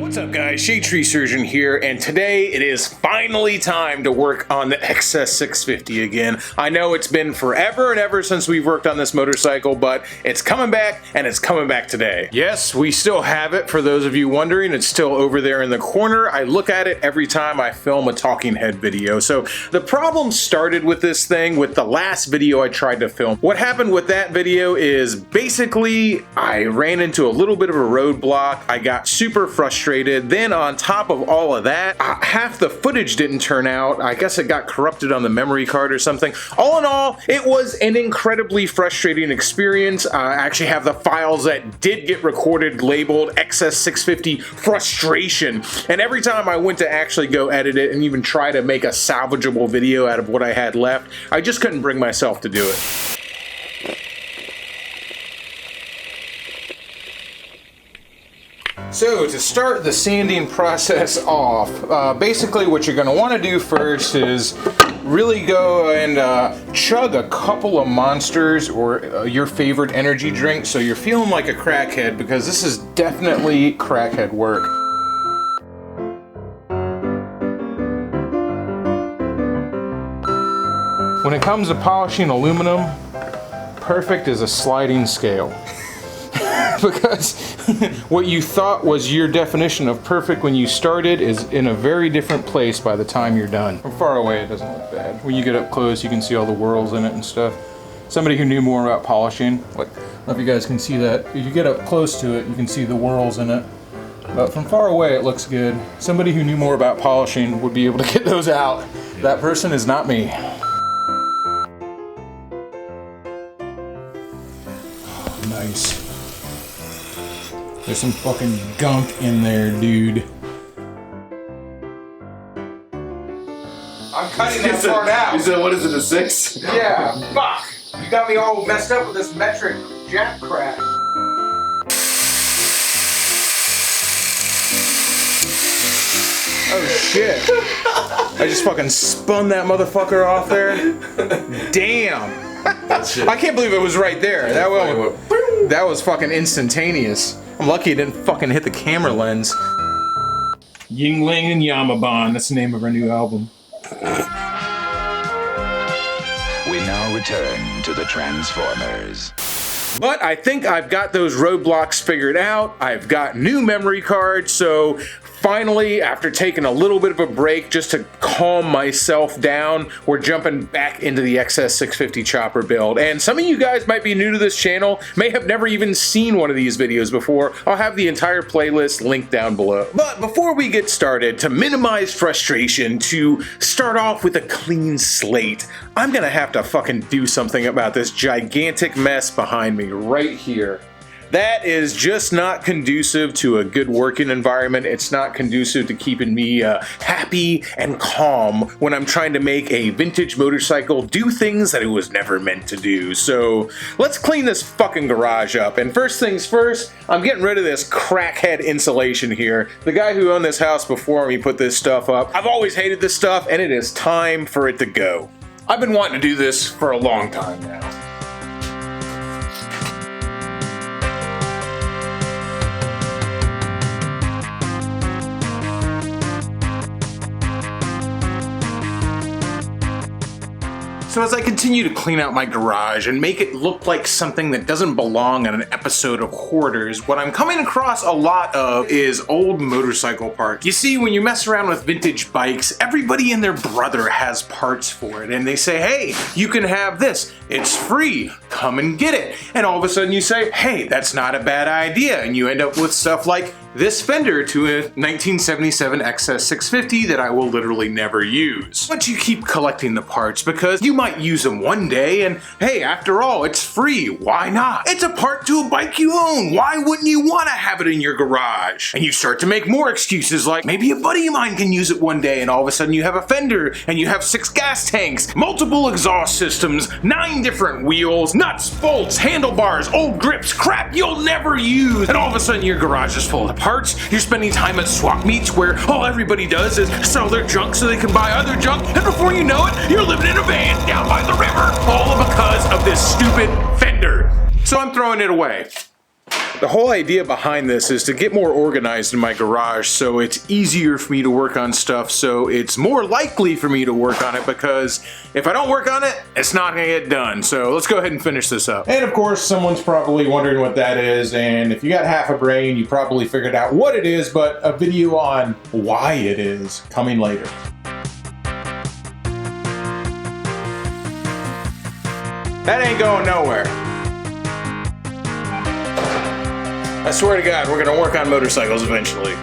What's up guys, Shadetree Surgeon here, and today it is finally time to work on the XS650 again. I know it's been forever and ever since we've worked on this motorcycle, but it's coming back, and it's coming back today. Yes, we still have it, for those of you wondering. It's still over there in the corner. I look at it every time I film a talking head video. So the problem started with this thing with the last video I tried to film. What happened with that video is basically I ran into a little bit of a roadblock. I got super frustrated. Then on top of all of that, half the footage didn't turn out. I guess it got corrupted on the memory card or something. All in all, it was an incredibly frustrating experience. I actually have the files that did get recorded labeled XS650 frustration. And every time I went to actually go edit it and even try to make a salvageable video out of what I had left, I just couldn't bring myself to do it. So to start the sanding process off, basically what you're going to want to do first is really go and chug a couple of Monsters or your favorite energy drink so you're feeling like a crackhead, because this is definitely crackhead work. When it comes to polishing aluminum, perfect is a sliding scale. Because what you thought was your definition of perfect when you started is in a very different place by the time you're done. From far away it doesn't look bad. When you get up close you can see all the whorls in it and stuff. Somebody who knew more about polishing, like, I don't know if you guys can see that. If you get up close to it you can see the whorls in it. But from far away it looks good. Somebody who knew more about polishing would be able to get those out. That person is not me. Oh, nice. There's some fucking gunk in there, dude. I'm cutting that part out. You said, what is it, a 6? Yeah, fuck. You got me all messed up with this metric jack crap. Oh shit. I just fucking spun that motherfucker off there. Damn. I can't believe it was right there. That was fucking instantaneous. I'm lucky it didn't fucking hit the camera lens. Yingling and Yamabon, that's the name of our new album. We now return to the Transformers. But I think I've got those roadblocks figured out. I've got new memory cards, so finally, after taking a little bit of a break just to calm myself down, we're jumping back into the XS650 chopper build. And some of you guys might be new to this channel, may have never even seen one of these videos before. I'll have the entire playlist linked down below. But before we get started, to minimize frustration, to start off with a clean slate, I'm gonna have to fucking do something about this gigantic mess behind me right here. That is just not conducive to a good working environment. It's not conducive to keeping me happy and calm when I'm trying to make a vintage motorcycle do things that it was never meant to do. So let's clean this fucking garage up. And first things first, I'm getting rid of this crackhead insulation here. The guy who owned this house before me put this stuff up. I've always hated this stuff, and it is time for it to go. I've been wanting to do this for a long time now. So as I continue to clean out my garage and make it look like something that doesn't belong on an episode of Hoarders, what I'm coming across a lot of is old motorcycle parts. You see, when you mess around with vintage bikes, everybody and their brother has parts for it, and they say, hey, you can have this, it's free, come and get it. And all of a sudden you say, hey, that's not a bad idea, and you end up with stuff like this fender to a 1977 XS650 that I will literally never use. But you keep collecting the parts because you might use them one day, and hey, after all, it's free, why not? It's a part to a bike you own, why wouldn't you want to have it in your garage? And you start to make more excuses like, maybe a buddy of mine can use it one day, and all of a sudden you have a fender, and you have 6 gas tanks, multiple exhaust systems, 9 different wheels, nuts, bolts, handlebars, old grips, crap you'll never use, and all of a sudden your garage is full of parts. You're spending time at swap meets where all everybody does is sell their junk so they can buy other junk, and before you know it, you're living in a van down by the river, all because of this stupid fender. So I'm throwing it away. The whole idea behind this is to get more organized in my garage so it's easier for me to work on stuff, so it's more likely for me to work on it, because if I don't work on it, it's not gonna get done. So let's go ahead and finish this up. And of course, someone's probably wondering what that is, and if you got half a brain, you probably figured out what it is, but a video on why it is coming later. That ain't going nowhere. I swear to God, we're gonna work on motorcycles eventually.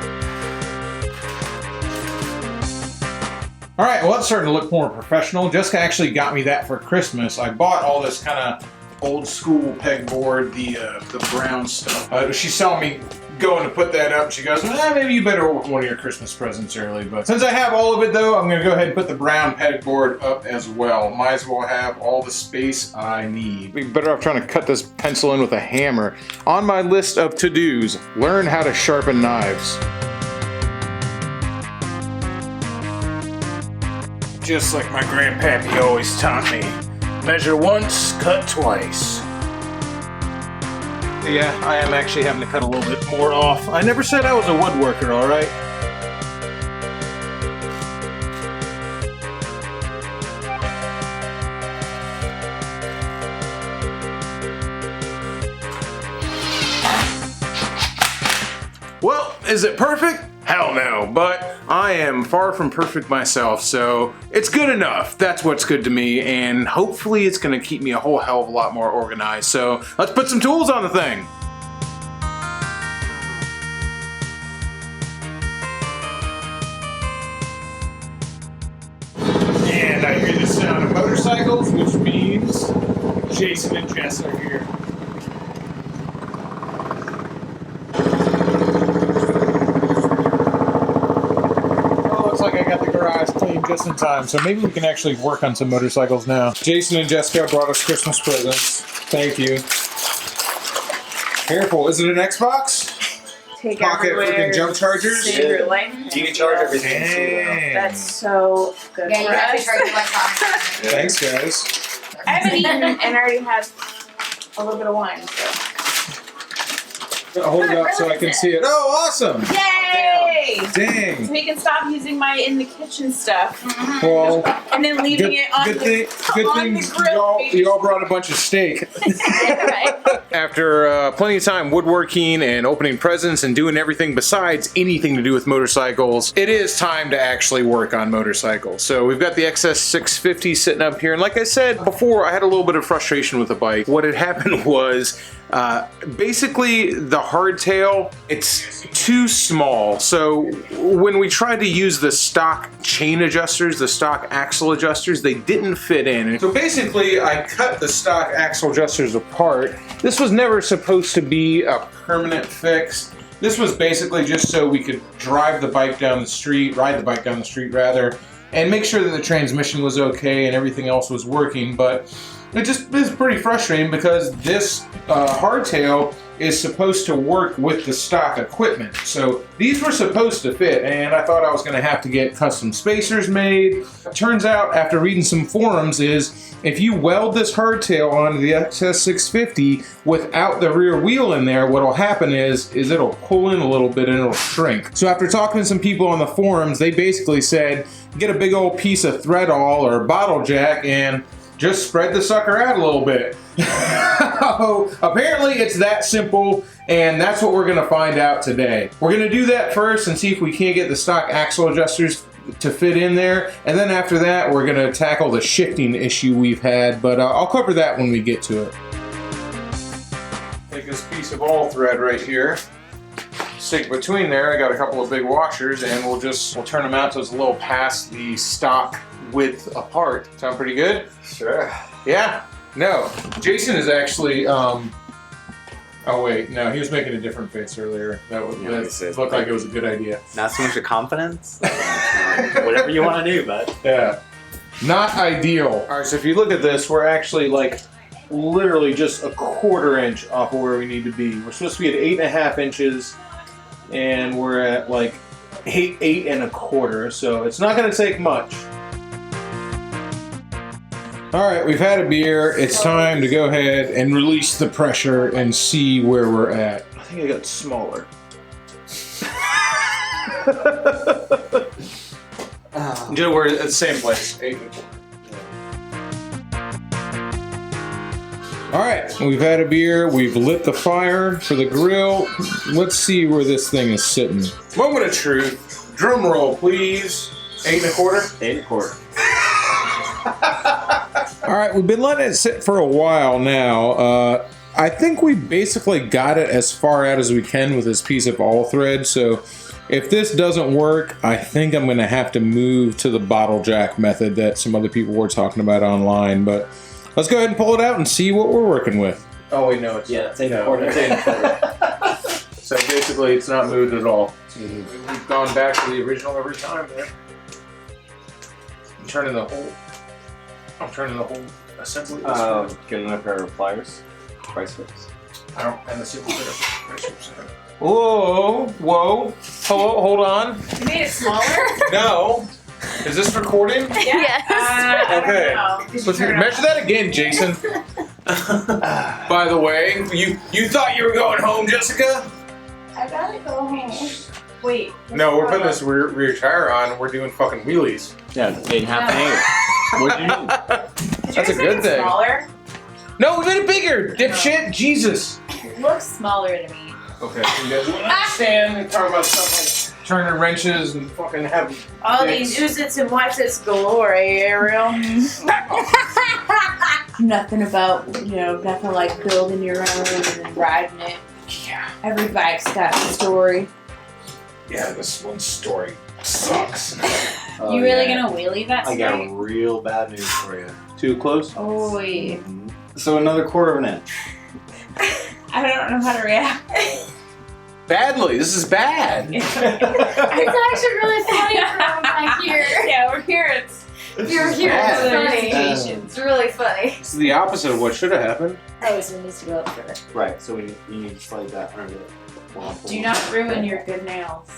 All right, well, it's starting to look more professional. Jessica actually got me that for Christmas. I bought all this kind of old school pegboard, the brown stuff. She saw me going to put that up. She goes, maybe you better open one of your Christmas presents early. But since I have all of it though, I'm gonna go ahead and put the brown pegboard up as well. Might as well have all the space I need. Be better off trying to cut this pencil in with a hammer. On my list of to-dos, learn how to sharpen knives. Just like my grandpappy always taught me, measure once, cut twice. Yeah, I am actually having to cut a little bit more off. I never said I was a woodworker, all right? Well, is it perfect? Hell no, but I am far from perfect myself, so it's good enough. That's what's good to me, and hopefully it's gonna keep me a whole hell of a lot more organized. So let's put some tools on the thing. And I hear the sound of motorcycles, which means Jason and Jess are here. Just in time, so maybe we can actually work on some motorcycles now. Jason and Jessica brought us Christmas presents. Thank you. Careful, is it an Xbox? Take Pocket freaking jump chargers? Save your life. You can charge everything. Dang. That's so good Yeah, you for have to us. charge your electronics. Thanks, guys. I haven't eaten and I already had a little bit of wine, so. Hold it up so I can see it. Oh, awesome! Yay! Dang. So we can stop using my in the kitchen stuff Well, and then leaving it on good the thing grill. you all brought a bunch of steak. Right. After plenty of time woodworking and opening presents and doing everything besides anything to do with motorcycles, it is time to actually work on motorcycles. So we've got the XS650 sitting up here, and like I said before, I had a little bit of frustration with the bike. What had happened was basically the hardtail, it's too small. So when we tried to use the stock chain adjusters, the stock axle adjusters, they didn't fit in. So basically I cut the stock axle adjusters apart. This was never supposed to be a permanent fix. This was basically just so we could drive the bike down the street, ride the bike down the street rather, and make sure that the transmission was okay and everything else was working. But it just is pretty frustrating because this hardtail is supposed to work with the stock equipment. So these were supposed to fit, and I thought I was gonna have to get custom spacers made. It turns out, after reading some forums, is if you weld this hardtail onto the XS650 without the rear wheel in there, what'll happen is it'll pull in a little bit and it'll shrink. So after talking to some people on the forums, they basically said, get a big old piece of thread awl or bottle jack and just spread the sucker out a little bit. Apparently it's that simple, and that's what we're gonna find out today. We're gonna do that first and see if we can't get the stock axle adjusters to fit in there, and then after that we're gonna tackle the shifting issue we've had, but I'll cover that when we get to it. Take this piece of all thread right here, stick between there. I got a couple of big washers, and we'll turn them out so it's a little past the stock width apart. Sound pretty good? Sure. Yeah. No. Jason is actually oh wait, no, he was making a different face earlier. That looked like it was a good idea. Not so much of confidence. Whatever you want to do, bud. Yeah. Not ideal. Alright, so if you look at this, we're actually like literally just a 1/4 inch off of where we need to be. We're supposed to be at 8.5 inches, and we're at like 8 1/4, so it's not gonna take much. Alright, we've had a beer. It's time to go ahead and release the pressure and see where we're at. think I got smaller. Joe, we're at the same place. 8 1/4. All right, we've had a beer. We've lit the fire for the grill. Let's see where this thing is sitting. Moment of truth. Drum roll, please. 8 1/4. 8 1/4. All right, we've been letting it sit for a while now. I think we basically got it as far out as we can with this piece of all thread. So if this doesn't work, I think I'm going to have to move to the bottle jack method that some other people were talking about online. But let's go ahead and pull it out and see what we're working with. Oh wait, no, it's It's 8 1/4. It's 8 1/4. So basically, it's not moved at all. We've gone back to the original every time, man. I'm turning the whole assembly. Get another pair of pliers. Price fix. I don't have a single pair of price strips. Whoa, whoa, hold on. You made it smaller? No. Is this recording? Yes. I don't Okay. know. Did you Let's turn it measure that again, Jason. By the way, you thought you were going home, Jessica? I gotta go home. Wait. No, we're putting this rear tire on. We're doing fucking wheelies. Yeah, 8 1/2 to 8. What do you mean? That's a good thing. Smaller? No, we made it bigger, dipshit. Jesus. It looks smaller to me. Okay, so you guys want to stand and talk about stuff like turning wrenches and fucking have All dicks. these use-its and what's-its galore, eh, Ariel? Nothing about, nothing like building your own and then riding it. Yeah. Every bike's got a story. Yeah, this one story sucks. You really gonna wheelie that I story? got real bad news for you. Too close? Oh, yeah. So another 1/4 of an inch. I don't know how to react. Badly. This is bad. It's actually really funny from back here. Yeah, we're here. You're here. bad. It's funny. Bad. It's really funny. It's the opposite of what should have happened. Oh, so it needs to go up further. Right, so you need to slide that under it. Do not ruin your good nails.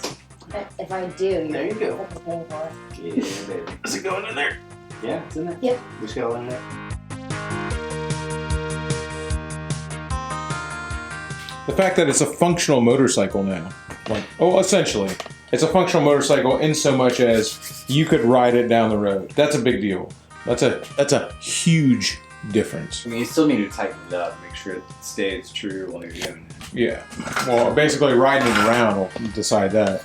If I do, you're There you go. fucking paying for it. Yeah, baby. Is it going in there? Yeah, it's in there. Yep. We just got it in there. The fact that it's a functional motorcycle now. Essentially. It's a functional motorcycle in so much as you could ride it down the road. That's a big deal. That's a huge difference. I mean, you still need to tighten it up, make sure it stays true while you're doing it. Yeah. Well, basically riding it around will decide that.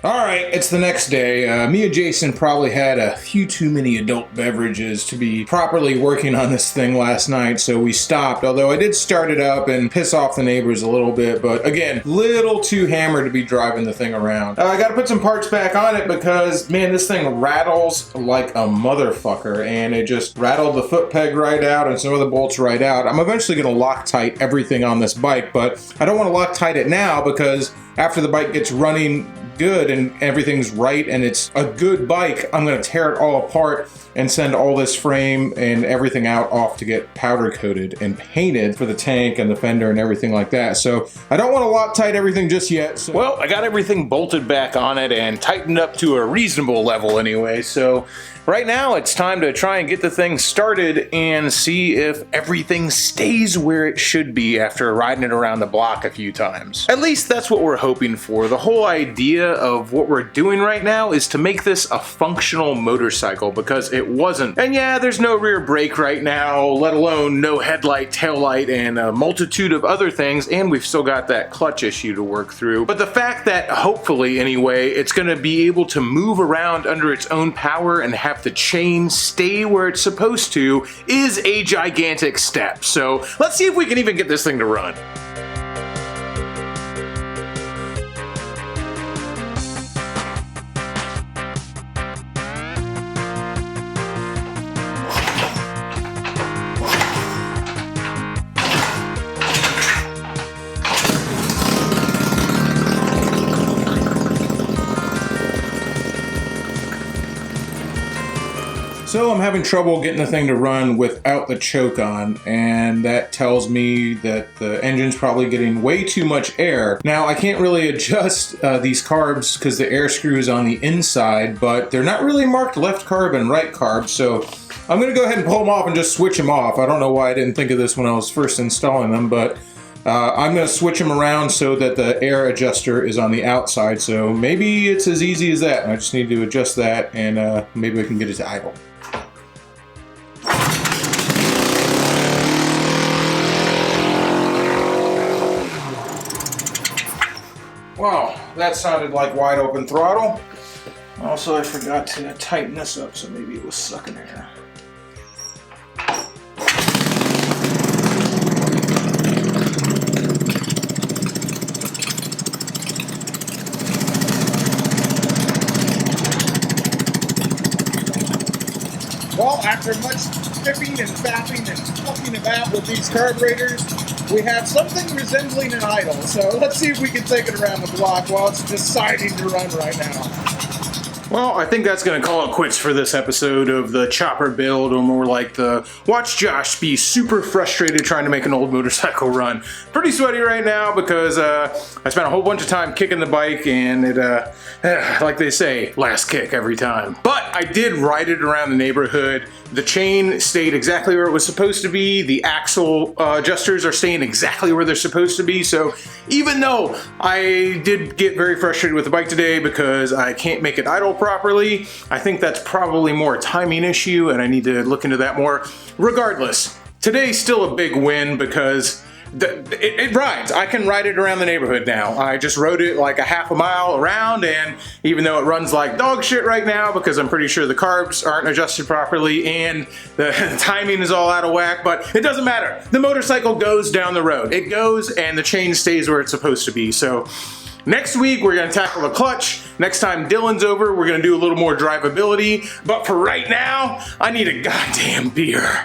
All right, it's the next day. Me and Jason probably had a few too many adult beverages to be properly working on this thing last night, so we stopped. Although I did start it up and piss off the neighbors a little bit, but again, little too hammered to be driving the thing around. I got to put some parts back on it because, man, this thing rattles like a motherfucker, and it just rattled the foot peg right out and some of the bolts right out. I'm eventually going to Loctite everything on this bike, but I don't want to Loctite it now because after the bike gets running good and everything's right and it's a good bike, I'm going to tear it all apart and send all this frame and everything out off to get powder coated and painted for the tank and the fender and everything like that. So I don't want to Loctite everything just yet. So. Well, I got everything bolted back on it and tightened up to a reasonable level anyway. So right now it's time to try and get the thing started and see if everything stays where it should be after riding it around the block a few times. At least that's what we're hoping for. The whole idea of what we're doing right now is to make this a functional motorcycle because it wasn't. And yeah, there's no rear brake right now, let alone no headlight, taillight, and a multitude of other things, and we've still got that clutch issue to work through. But the fact that, hopefully anyway, it's gonna be able to move around under its own power and have the chain stay where it's supposed to is a gigantic step. So let's see if we can even get this thing to run. So I'm having trouble getting the thing to run without the choke on, and that tells me that the engine's probably getting way too much air. Now I can't really adjust these carbs because the air screw is on the inside, but they're not really marked left carb and right carb, so I'm going to go ahead and pull them off and just switch them off. I don't know why I didn't think of this when I was first installing them, but I'm going to switch them around so that the air adjuster is on the outside. So maybe it's as easy as that. I just need to adjust that, and maybe we can get it to idle. Wow, that sounded like wide open throttle. Also, I forgot to tighten this up, so maybe it was sucking air. Well, after much fipping and fapping and fucking about with these carburetors, we have something resembling an idle. So let's see if we can take it around the block while it's deciding to run right now. Well, I think that's going to call it quits for this episode of the chopper build, or more like the watch Josh be super frustrated trying to make an old motorcycle run. Pretty sweaty right now because I spent a whole bunch of time kicking the bike, and it, like they say, last kick every time. But I did ride it around the neighborhood. The chain stayed exactly where it was supposed to be. The axle adjusters are staying exactly where they're supposed to be. So even though I did get very frustrated with the bike today because I can't make it idle properly, I think that's probably more a timing issue, and I need to look into that more. Regardless, today's still a big win because it rides. I can ride it around the neighborhood now. I just rode it like a half a mile around, and even though it runs like dog shit right now because I'm pretty sure the carbs aren't adjusted properly and the timing is all out of whack, but it doesn't matter. The motorcycle goes down the road. It goes, and the chain stays where it's supposed to be. So next week, we're going to tackle the clutch. Next time Dylan's over, we're going to do a little more drivability. But for right now, I need a goddamn beer.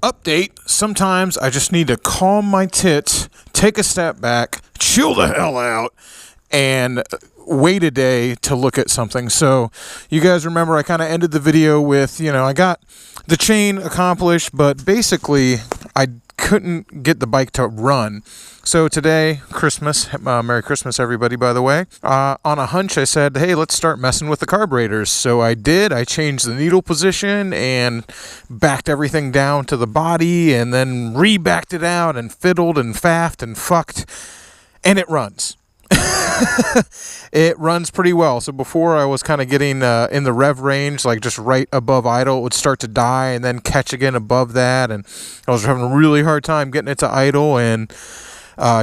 Update, sometimes I just need to calm my tits, take a step back, chill the hell out, and wait a day to look at something. So you guys remember I kind of ended the video with, I got the chain accomplished, but basically I couldn't get the bike to run. So today, Christmas, Merry Christmas everybody, by the way, on a hunch I said, hey, let's start messing with the carburetors. So I did. I changed the needle position and backed everything down to the body, and then re-backed it out and fiddled and faffed and fucked, and it runs. It runs pretty well. So before I was kind of getting in the rev range, like just right above idle, it would start to die and then catch again above that, and I was having a really hard time getting it to idle, and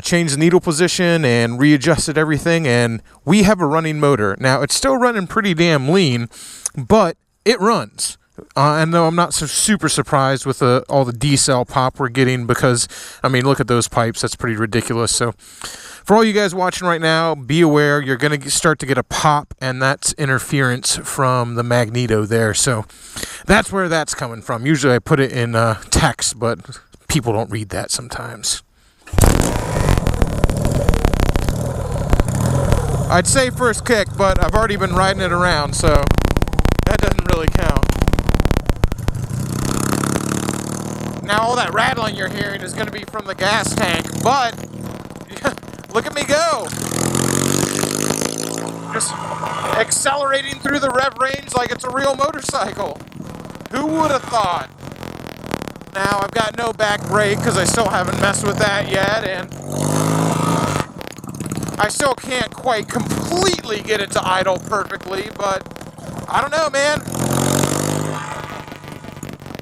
changed the needle position and readjusted everything, and we have a running motor. Now, it's still running pretty damn lean, but it runs. And though I'm not so super surprised with all the D-cell pop we're getting, because, I mean, look at those pipes. That's pretty ridiculous. So for all you guys watching right now, be aware you're going to start to get a pop, and that's interference from the magneto there. So that's where that's coming from. Usually I put it in text, but people don't read that sometimes. I'd say first kick, but I've already been riding it around, so that doesn't really count. Now all that rattling you're hearing is going to be from the gas tank, but look at me go! Just accelerating through the rev range like it's a real motorcycle. Who would have thought? Now I've got no back brake because I still haven't messed with that yet, and I still can't quite completely get it to idle perfectly, but I don't know, man.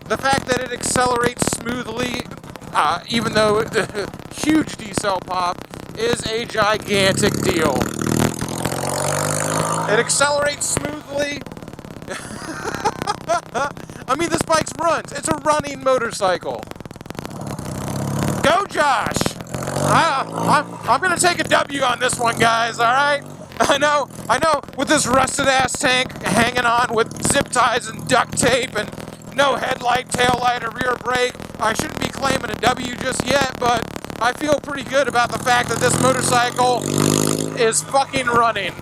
The fact that it accelerates smoothly, even though the huge D-cell pop, is a gigantic deal. It accelerates smoothly. I mean, this bike runs. It's a running motorcycle. Go, Josh! I'm going to take a W on this one, guys, all right? I know, with this rusted-ass tank hanging on with zip ties and duct tape and no headlight, taillight, or rear brake, I shouldn't be claiming a W just yet, but I feel pretty good about the fact that this motorcycle is fucking running.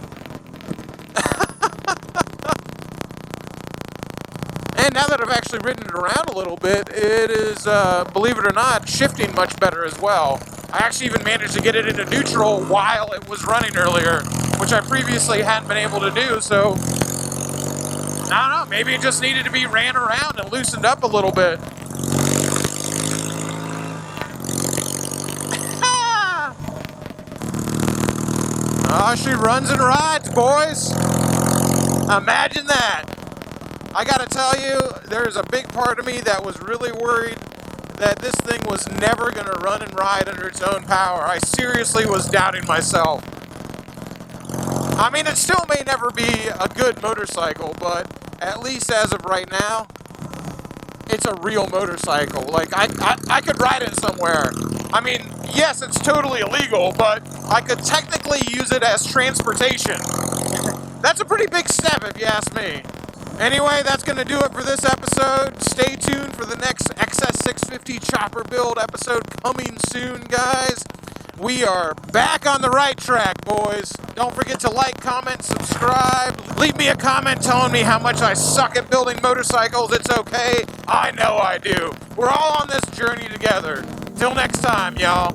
And now that I've actually ridden it around a little bit, it is, believe it or not, shifting much better as well. I actually even managed to get it into neutral while it was running earlier, which I previously hadn't been able to do, so I don't know, maybe it just needed to be ran around and loosened up a little bit. Oh, she runs and rides, boys. Imagine that. I gotta tell you, there's a big part of me that was really worried that this thing was never gonna run and ride under its own power. I seriously was doubting myself. I mean, it still may never be a good motorcycle, but at least as of right now, it's a real motorcycle. Like, I could ride it somewhere. I mean, yes, it's totally illegal, but I could technically use it as transportation. That's a pretty big step if you ask me. Anyway, that's going to do it for this episode. Stay tuned for the next XS650 chopper build episode coming soon, guys. We are back on the right track, boys. Don't forget to like, comment, subscribe. Leave me a comment telling me how much I suck at building motorcycles. It's okay. I know I do. We're all on this journey together. Till next time, y'all.